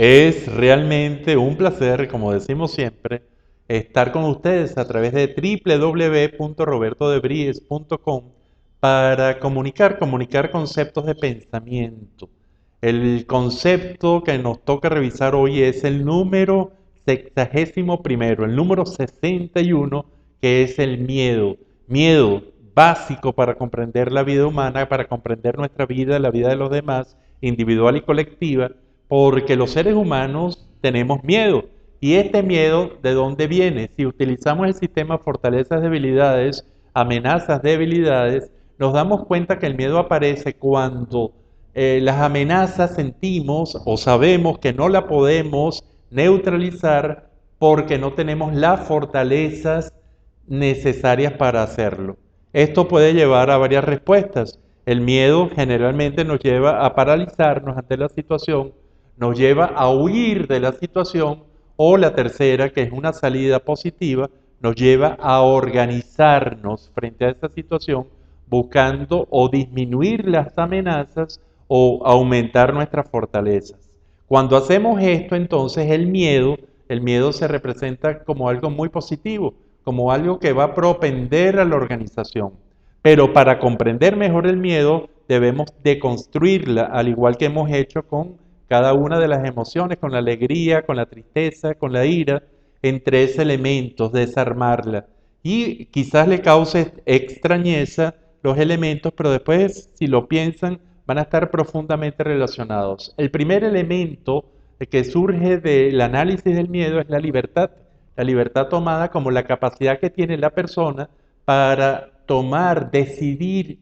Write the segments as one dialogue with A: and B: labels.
A: Es realmente un placer, como decimos siempre, estar con ustedes a través de www.robertodebries.com para comunicar conceptos de pensamiento. El concepto que nos toca revisar hoy es el número 61, el número 61, que es el miedo. Miedo básico para comprender la vida humana, para comprender nuestra vida, la vida de los demás, individual y colectiva, porque los seres humanos tenemos miedo. ¿Y este miedo de dónde viene? Si utilizamos el sistema fortalezas, debilidades, amenazas, debilidades, nos damos cuenta que el miedo aparece cuando las amenazas sentimos o sabemos que no la podemos neutralizar porque no tenemos las fortalezas necesarias para hacerlo. Esto puede llevar a varias respuestas. El miedo generalmente nos lleva a paralizarnos ante la situación, nos lleva a huir de la situación, o la tercera, que es una salida positiva, nos lleva a organizarnos frente a esa situación buscando o disminuir las amenazas o aumentar nuestras fortalezas. Cuando hacemos esto, entonces el miedo se representa como algo muy positivo, como algo que va a propender a la organización. Pero para comprender mejor el miedo, debemos deconstruirla, al igual que hemos hecho con cada una de las emociones, con la alegría, con la tristeza, con la ira, en tres elementos, desarmarla. Y quizás le cause extrañeza los elementos, pero después, si lo piensan, van a estar profundamente relacionados. El primer elemento que surge del análisis del miedo es la libertad tomada como la capacidad que tiene la persona para tomar, decidir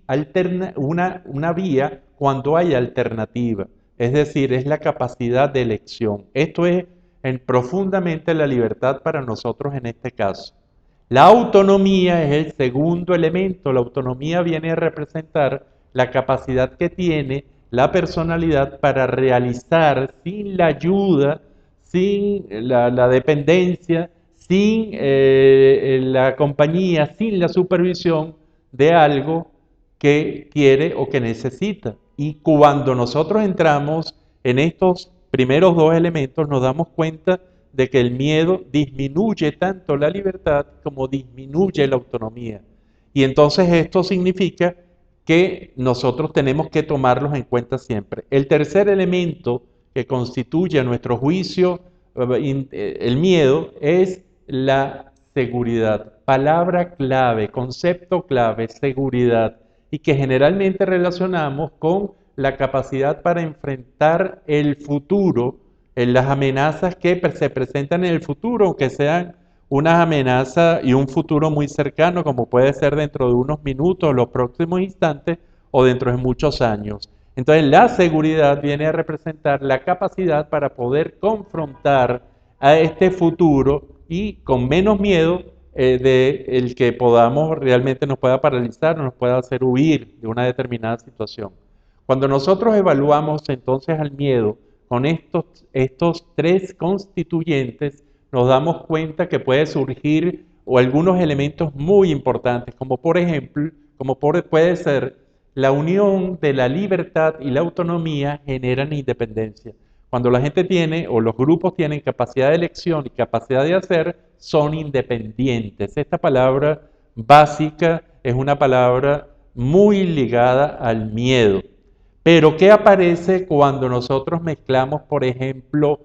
A: una vía cuando hay alternativa. Es decir, es la capacidad de elección. Esto es profundamente la libertad para nosotros en este caso. La autonomía es el segundo elemento. La autonomía viene a representar la capacidad que tiene la personalidad para realizar sin la ayuda, sin la dependencia, sin la compañía, sin la supervisión de algo que quiere o que necesita. Y cuando nosotros entramos en estos primeros dos elementos, nos damos cuenta de que el miedo disminuye tanto la libertad como disminuye la autonomía. Y entonces esto significa que nosotros tenemos que tomarlos en cuenta siempre. El tercer elemento que constituye a nuestro juicio el miedo es la seguridad. Palabra clave, concepto clave, seguridad. Y que generalmente relacionamos con la capacidad para enfrentar el futuro, en las amenazas que se presentan en el futuro, aunque sean unas amenazas y un futuro muy cercano, como puede ser dentro de unos minutos, los próximos instantes o dentro de muchos años. Entonces, la seguridad viene a representar la capacidad para poder confrontar a este futuro y con menos miedo de el que podamos realmente nos pueda paralizar, nos pueda hacer huir de una determinada situación. Cuando nosotros evaluamos entonces al miedo con estos tres constituyentes, nos damos cuenta que puede surgir o algunos elementos muy importantes, como por ejemplo, puede ser la unión de la libertad y la autonomía generan independencia. Cuando la gente tiene o los grupos tienen capacidad de elección y capacidad de hacer, son independientes. Esta palabra básica es una palabra muy ligada al miedo. Pero ¿qué aparece cuando nosotros mezclamos, por ejemplo,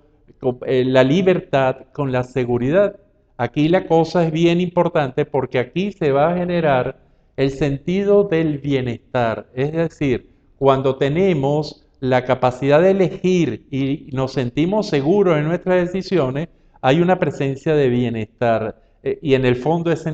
A: la libertad con la seguridad? Aquí la cosa es bien importante porque aquí se va a generar el sentido del bienestar. Es decir, cuando tenemos la capacidad de elegir y nos sentimos seguros en nuestras decisiones, hay una presencia de bienestar. Y en el fondo es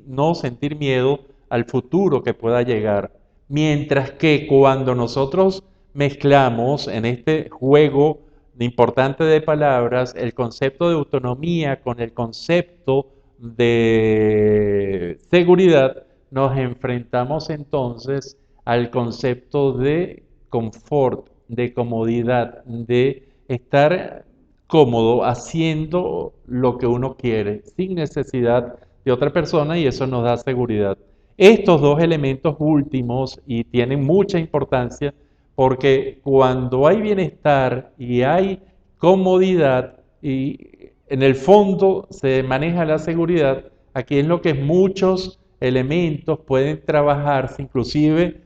A: no sentir miedo al futuro que pueda llegar. Mientras que cuando nosotros mezclamos en este juego importante de palabras el concepto de autonomía con el concepto de seguridad, nos enfrentamos entonces al concepto de confort, de comodidad, de estar cómodo haciendo lo que uno quiere, sin necesidad de otra persona, y eso nos da seguridad. Estos dos elementos últimos y tienen mucha importancia porque cuando hay bienestar y hay comodidad y en el fondo se maneja la seguridad. Aquí es lo que muchos elementos pueden trabajarse, inclusive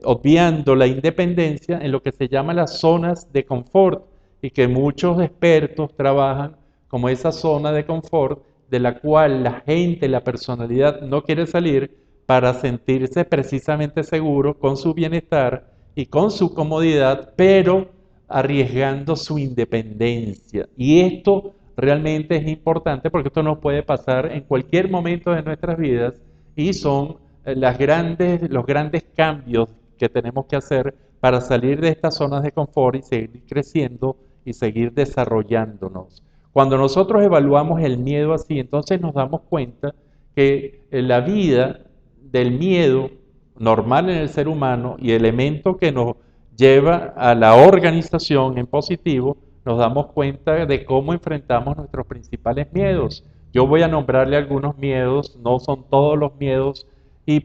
A: obviando la independencia en lo que se llama las zonas de confort y que muchos expertos trabajan como esa zona de confort de la cual la gente, la personalidad no quiere salir para sentirse precisamente seguro con su bienestar y con su comodidad, pero arriesgando su independencia. Y esto realmente es importante porque esto nos puede pasar en cualquier momento de nuestras vidas y son los grandes cambios que tenemos que hacer para salir de estas zonas de confort y seguir creciendo y seguir desarrollándonos. Cuando nosotros evaluamos el miedo así, entonces nos damos cuenta que la vida del miedo normal en el ser humano y elemento que nos lleva a la organización en positivo, nos damos cuenta de cómo enfrentamos nuestros principales miedos. Yo voy a nombrarle algunos miedos, no son todos los miedos,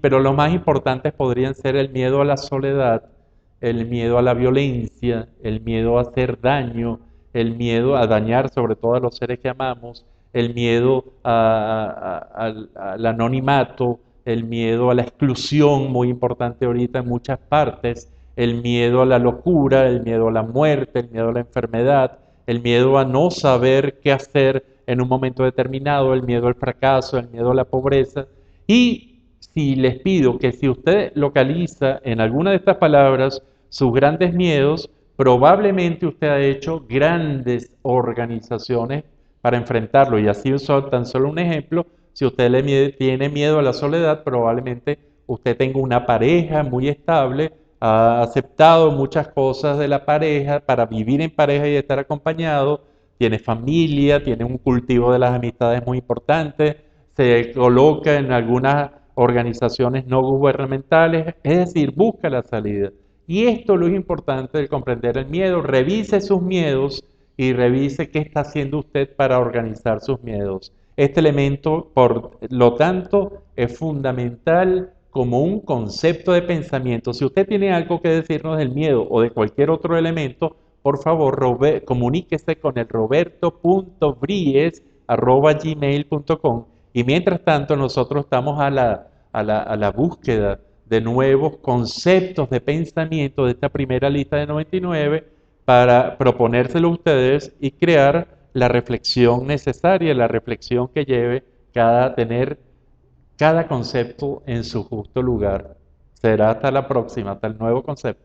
A: pero los más importantes podrían ser el miedo a la soledad, el miedo a la violencia, el miedo a hacer daño, el miedo a dañar sobre todo a los seres que amamos, el miedo al anonimato, el miedo a la exclusión, muy importante ahorita en muchas partes, el miedo a la locura, el miedo a la muerte, el miedo a la enfermedad, el miedo a no saber qué hacer en un momento determinado, el miedo al fracaso, el miedo a la pobreza. Y si les pido que si usted localiza en alguna de estas palabras sus grandes miedos, probablemente usted ha hecho grandes organizaciones para enfrentarlo. Y así tan solo un ejemplo, si usted tiene miedo a la soledad, probablemente usted tenga una pareja muy estable, ha aceptado muchas cosas de la pareja para vivir en pareja y estar acompañado, tiene familia, tiene un cultivo de las amistades muy importante, se coloca en algunas organizaciones no gubernamentales, es decir, busca la salida. Y esto es lo importante de comprender el miedo. Revise sus miedos y revise qué está haciendo usted para organizar sus miedos. Este elemento, por lo tanto, es fundamental como un concepto de pensamiento. Si usted tiene algo que decirnos del miedo o de cualquier otro elemento, por favor, comuníquese con el roberto.bries@gmail.com. Y mientras tanto, nosotros estamos a la búsqueda de nuevos conceptos de pensamiento de esta primera lista de 99 para proponérselo a ustedes y crear la reflexión necesaria, la reflexión que lleve a tener cada concepto en su justo lugar. Será hasta la próxima, hasta el nuevo concepto.